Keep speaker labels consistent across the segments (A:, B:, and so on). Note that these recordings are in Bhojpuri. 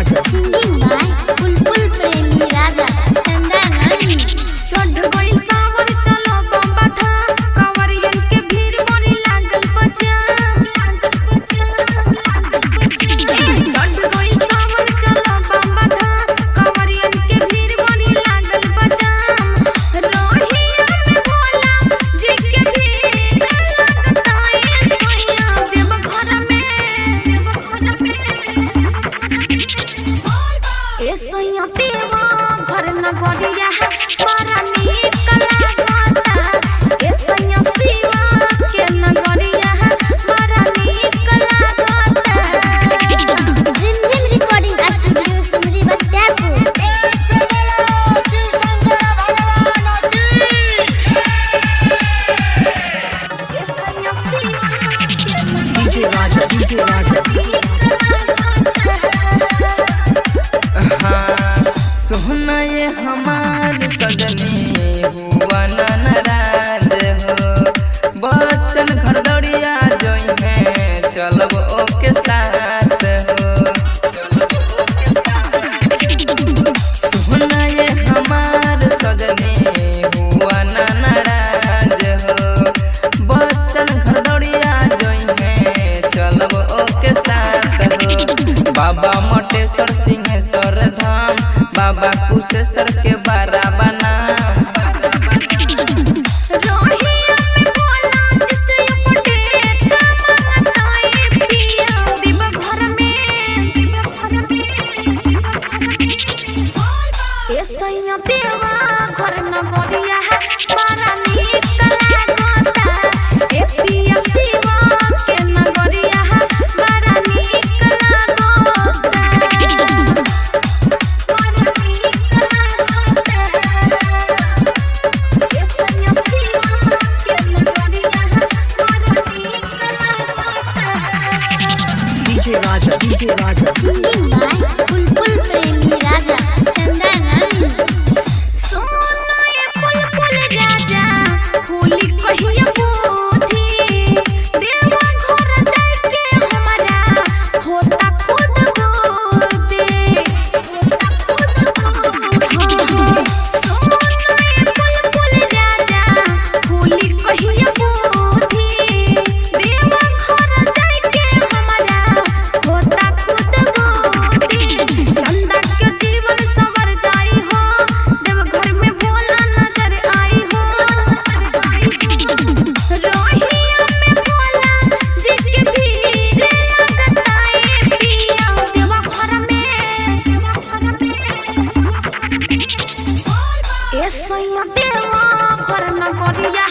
A: राजा
B: सिंगिंग बाय बुलबुल प्रेमी राजा चंदा नानी।
C: चढ़ गइल सावन चलो बम्बा था कंवरियन के भीड़ मोरी लागल बजाम चढ़ गइल सावन चलो बम्बा था कंवरियन के भीड़ मोरी लागल बजाम रोहिया में भोला जी के भीड़ लगता है सोया देव घर में ए सोया देवा घर न गोरिया मारा नीक लागता ए सोया शिवा के न गोरिया मारा नीक लागता।
B: जिम जिम रिकॉर्डिंग स्टूडियो सिमरी बख्तियारपुर।
C: ए सोया शिवा
A: डीजे राजा
D: सोहना ये हमार सजनी हुआ ना नाराज हो बच्चन घर दौड़िया जोई है चलब ओके साथ हो सोहना ये हमार सजनी हुआ ना नाराज हो बच्चन घर दौड़िया जोई है चलब ओके साथ हो बाबा मोटेश्वर सिंहेश्वर धाम बाबा कुशेश्वर के बारा बना
C: रोहिया में भोला जिसे अपडेट मांगता है पिया दिव घर में ए सैया देवा घर न गोरिया मारा नीक लागता ए पिया शिवा के न गोरिया मारा नीक लागता
A: डीजे राजा
B: सिंगिंग बाय बुलबुल प्रेमी राजा चंदा नानी।
C: सोना ये बुलबुल राजा होली कहिया बुद्धि देवा घर जाके हमारा होता खुद बुद्धि सोना ये बुलबुल राजा होली कहिया बुद्धि देवा घर जाके हमारा होता खुद बुद्धि चंदा के जीवन संवर जाई हो देव घर में भोला नजर आई हो रोहिया में भोला जी के भीड़ लगता है पिया देवा घर में ए सोया देवा घर न गोरिया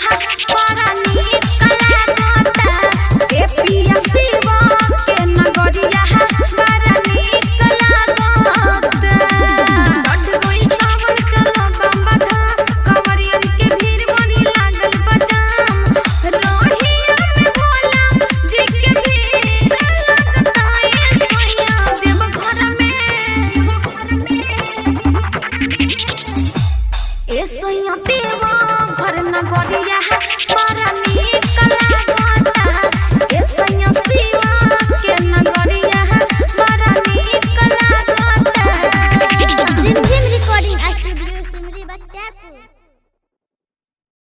C: मारा नीक लागता ए पिया शिवा के न गोरिया मारा नीक लागता चढ़ गइल सावन चलो बम्बा था कंवरियन के भीड़ मोरी लागल बजाम रोहिया में भोला जी के भीड़ लगता है सोया देव घर में ए सोया देवा घर न गोरिया मारा नीक लागता ए सोया शिवा के न गोरिया मारा नीक लागता।
B: जिम जिम रिकॉर्डिंग स्टूडियो सिमरी बख्तियारपुर।